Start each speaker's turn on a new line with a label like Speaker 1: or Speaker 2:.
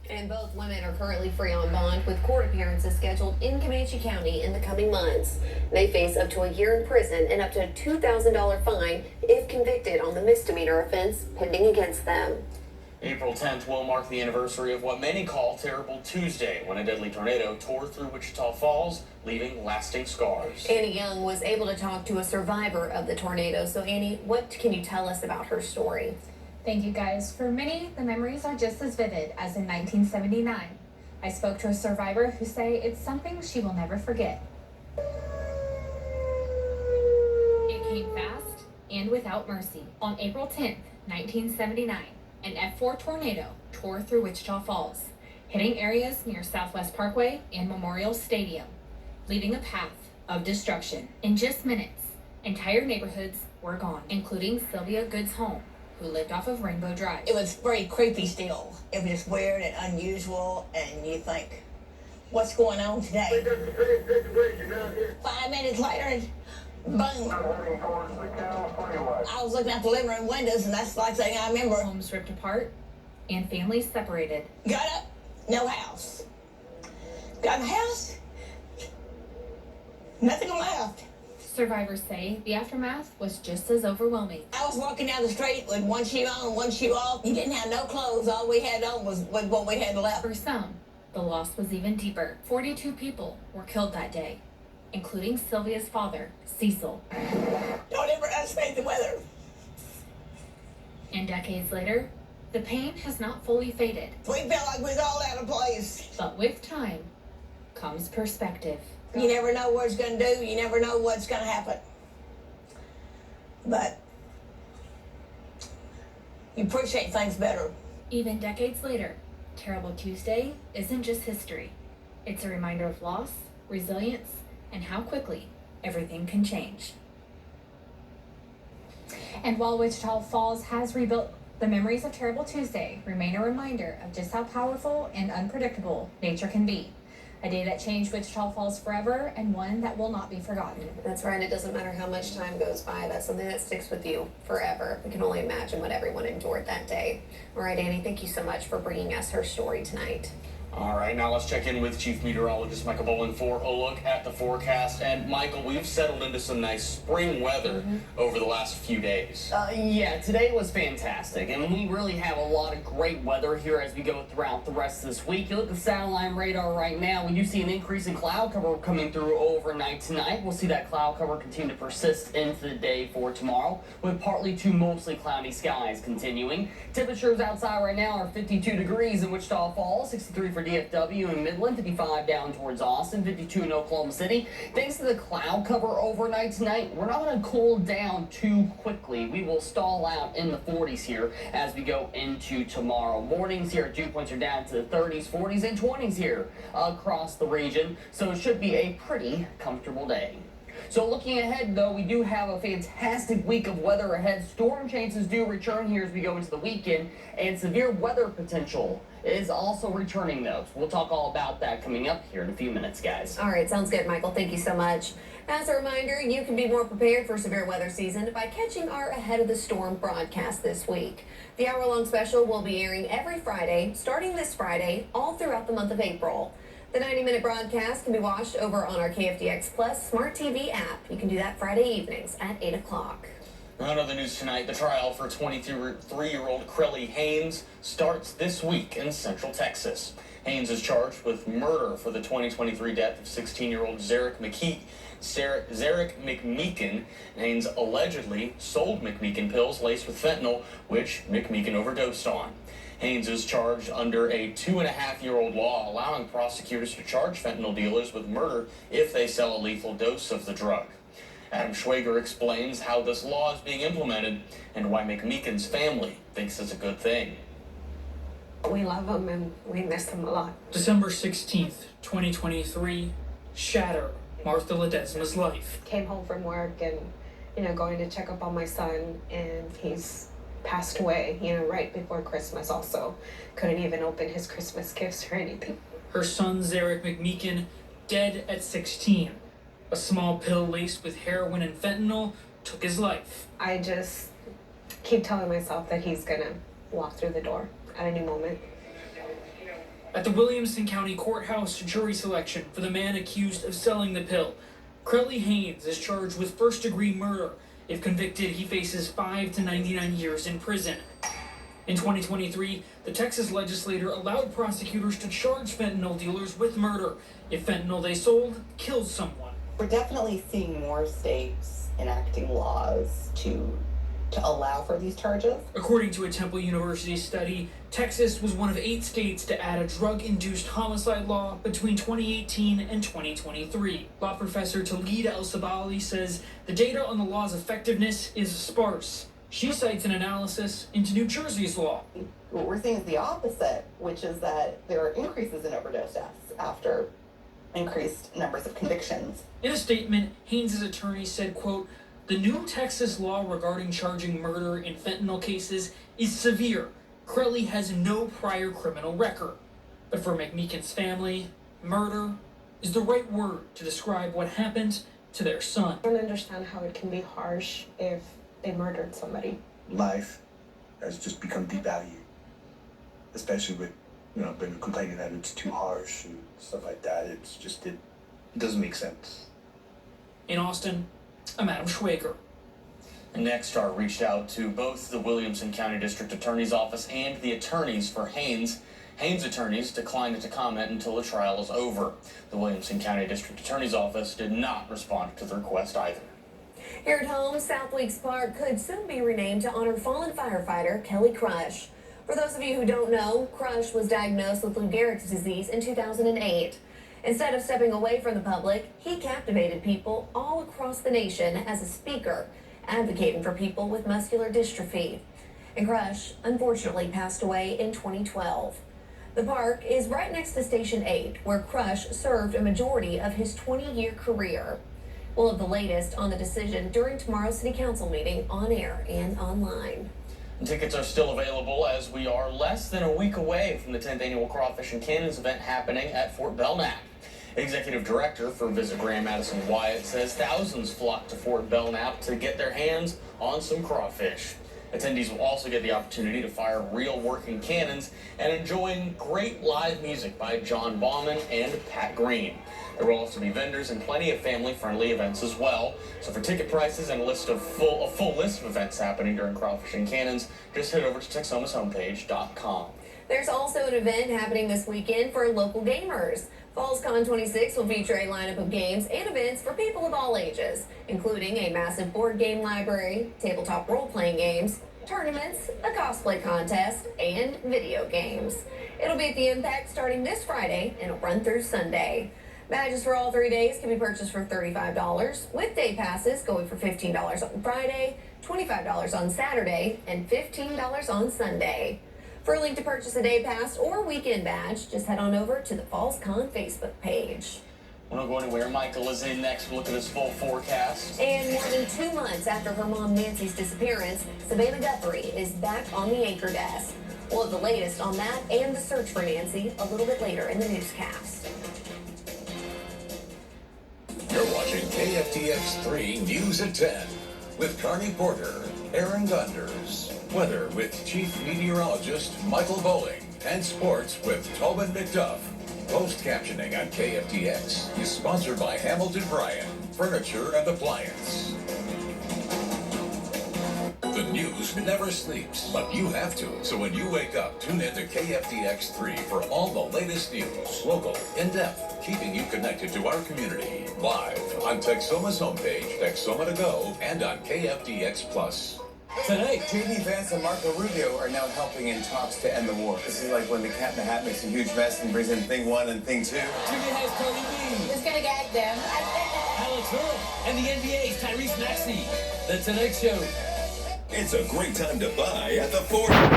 Speaker 1: And both women are currently free on bond with court appearances scheduled in Comanche County in the coming months. They face up to a year in prison and up to a $2,000 fine if convicted on the misdemeanor offense pending against them.
Speaker 2: April 10th will mark the anniversary of what many call Terrible Tuesday, when a deadly tornado tore through Wichita Falls, leaving lasting scars.
Speaker 1: Annie Young was able to talk to a survivor of the tornado. So Annie, what can you tell us about her story?
Speaker 3: Thank you, guys. For many, the memories are just as vivid as in 1979. I spoke to a survivor who say it's something she will never forget. It came fast and without mercy. On April 10th, 1979, an F4 tornado tore through Wichita Falls, hitting areas near Southwest Parkway and Memorial Stadium, leaving a path of destruction. In just minutes, entire neighborhoods were gone, including Sylvia Good's home, who lived off of Rainbow Drive.
Speaker 4: It was very creepy still. It was just weird and unusual, and you think, what's going on today? 5 minutes later, and boom. I was looking out the living room windows, and that's the last thing I remember.
Speaker 3: Homes ripped apart and families separated.
Speaker 4: Got up, no house. Got a house, nothing left.
Speaker 3: Survivors say the aftermath was just as overwhelming.
Speaker 4: I was walking down the street with one shoe on, one shoe off. You didn't have no clothes. All we had on was what we had left.
Speaker 3: For some, the loss was even deeper. 42 people were killed that day, including Sylvia's father, Cecil.
Speaker 4: Don't ever estimate the weather.
Speaker 3: And decades later, the pain has not fully faded.
Speaker 4: We felt like we was all out of place.
Speaker 3: But with time comes perspective.
Speaker 4: You never know what it's going to do. You never know what's going to happen. But you appreciate things better.
Speaker 3: Even decades later, Terrible Tuesday isn't just history. It's a reminder of loss, resilience, and how quickly everything can change. And while Wichita Falls has rebuilt, the memories of Terrible Tuesday remain a reminder of just how powerful and unpredictable nature can be. A day that changed Wichita Falls forever, and one that will not be forgotten.
Speaker 1: That's right. It doesn't matter how much time goes by. That's something that sticks with you forever. We can only imagine what everyone endured that day. All right, Annie, thank you so much for bringing us her story tonight.
Speaker 2: All right, now let's check in with Chief Meteorologist Michael Bolin for a look at the forecast. And Michael, we've settled into some nice spring weather over the last few days.
Speaker 5: Yeah, today was fantastic, and we really have a lot of great weather here as we go throughout the rest of this week. You look at the satellite radar right now, we do see an increase in cloud cover coming through overnight tonight. We'll see that cloud cover continue to persist into the day for tomorrow, with partly to mostly cloudy skies continuing. Temperatures outside right now are 52 degrees in Wichita Falls, 63 for DFW and Midland, 55 down towards Austin, 52 in Oklahoma City. Thanks to the cloud cover overnight tonight, we're not going to cool down too quickly. We will stall out in the 40s here as we go into tomorrow. Mornings here, dew points are down to the 30s, 40s, and 20s here across the region, so it should be a pretty comfortable day. So looking ahead, though, we do have a fantastic week of weather ahead. Storm chances do return here as we go into the weekend, and severe weather potential is also returning, though. So we'll talk all about that coming up here in a few minutes, guys.
Speaker 1: All right, sounds good, Michael. Thank you so much. As a reminder, you can be more prepared for severe weather season by catching our Ahead of the Storm broadcast this week. The hour-long special will be airing every Friday, starting this Friday, all throughout the month of April. The 90-minute broadcast can be watched over on our KFDX Plus Smart TV app. You can do that Friday evenings at 8 o'clock.
Speaker 2: On other news tonight, the trial for 23-year-old Crelly Haynes starts this week in Central Texas. Haynes is charged with murder for the 2023 death of 16-year-old Zarek McMeekin. Haynes allegedly sold McMeekin pills laced with fentanyl, which McMeekin overdosed on. Haynes is charged under a 2.5-year-old law allowing prosecutors to charge fentanyl dealers with murder if they sell a lethal dose of the drug. Adam Schwager explains how this law is being implemented and why McMeekin's family thinks it's a good thing.
Speaker 6: We love him and we miss him a lot.
Speaker 7: December 16th, 2023, shatter Martha Ledesma's life.
Speaker 6: Came home from work and, going to check up on my son, and he's passed away, right before Christmas also. Couldn't even open his Christmas gifts or anything.
Speaker 7: Her son, Zarek McMeekin, dead at 16. A small pill laced with heroin and fentanyl took his life.
Speaker 6: I just keep telling myself that he's gonna walk through the door at any moment.
Speaker 7: At the Williamson County Courthouse jury selection for the man accused of selling the pill, Crowley Haynes is charged with first-degree murder. If convicted, he faces 5 to 99 years in prison. In 2023, the Texas legislature allowed prosecutors to charge fentanyl dealers with murder if fentanyl they sold kills someone.
Speaker 8: We're definitely seeing more states enacting laws to allow for these charges.
Speaker 7: According to a Temple University study, Texas was one of 8 states to add a drug-induced homicide law between 2018 and 2023. Law professor Talida El-Sabali says the data on the law's effectiveness is sparse. She cites an analysis into New Jersey's law.
Speaker 8: What we're seeing is the opposite, which is that there are increases in overdose deaths after increased numbers of convictions.
Speaker 7: In a statement, Haynes' attorney said, quote, "The new Texas law regarding charging murder in fentanyl cases is severe. Crowley has no prior criminal record." But for McMeekin's family, murder is the right word to describe what happened to their son.
Speaker 6: I don't understand how it can be harsh if they murdered somebody.
Speaker 9: Life has just become devalued, especially with, been complaining that it's too harsh and stuff like that. It doesn't make sense.
Speaker 7: In Austin, I'm Adam Schwager.
Speaker 2: And Nexstar reached out to both the Williamson County District Attorney's Office and the attorneys for Haynes. Haynes' attorneys declined to comment until the trial is over. The Williamson County District Attorney's Office did not respond to the request either.
Speaker 1: Here at home, South Weeks Park could soon be renamed to honor fallen firefighter Kelly Crush. For those of you who don't know, Crush was diagnosed with Lou Gehrig's disease in 2008. Instead of stepping away from the public, he captivated people all across the nation as a speaker, advocating for people with muscular dystrophy. And Crush, unfortunately, passed away in 2012. The park is right next to Station 8, where Crush served a majority of his 20-year career. We'll have the latest on the decision during tomorrow's City Council meeting on air and online.
Speaker 2: And tickets are still available as we are less than a week away from the 10th Annual Crawfish and Cannons event happening at Fort Belknap. Executive Director for Visit Grand Madison Wyatt says thousands flock to Fort Belknap to get their hands on some crawfish. Attendees will also get the opportunity to fire real working cannons and enjoying great live music by John Bauman and Pat Green. There will also be vendors and plenty of family-friendly events as well. So for ticket prices and a full list of events happening during Crawfish and Cannons, just head over to TexomasHomepage.com.
Speaker 1: There's also an event happening this weekend for local gamers. FallsCon 26 will feature a lineup of games and events for people of all ages, including a massive board game library, tabletop role-playing games, tournaments, a cosplay contest, and video games. It'll be at the Impact starting this Friday and it'll run through Sunday. Badges for all 3 days can be purchased for $35, with day passes going for $15 on Friday, $25 on Saturday, and $15 on Sunday. For a link to purchase a day pass or weekend badge, just head on over to the FallsCon Facebook page.
Speaker 2: We're not going anywhere. Michael is in next. We'll look at his full forecast.
Speaker 1: And more than 2 months after her mom Nancy's disappearance, Savannah Guthrie is back on the anchor desk. We'll have the latest on that and the search for Nancy a little bit later in the newscast.
Speaker 10: You're watching KFDX 3 News at 10 with Carney Porter, Aaron Gunders, weather with Chief Meteorologist Michael Bowling, and sports with Tobin McDuff. Post captioning on KFDX is sponsored by Hamilton Bryan, Furniture and Appliance. The news never sleeps, but you have to. So when you wake up, tune in to KFDX 3 for all the latest news, local, in-depth, keeping you connected to our community. Live on Texoma's homepage, Texoma to Go, and on KFDX Plus.
Speaker 11: Tonight, J.D. Vance and Marco Rubio are now helping in talks to end the war. This is like when the Cat in the Hat makes a huge mess and brings in thing one and thing two.
Speaker 5: Jimmy has Cardi B.
Speaker 4: It's gonna gag them.
Speaker 5: Alex Earl. And the NBA's Tyrese Maxey. The Tonight Show.
Speaker 10: It's a great time to buy at the Ford.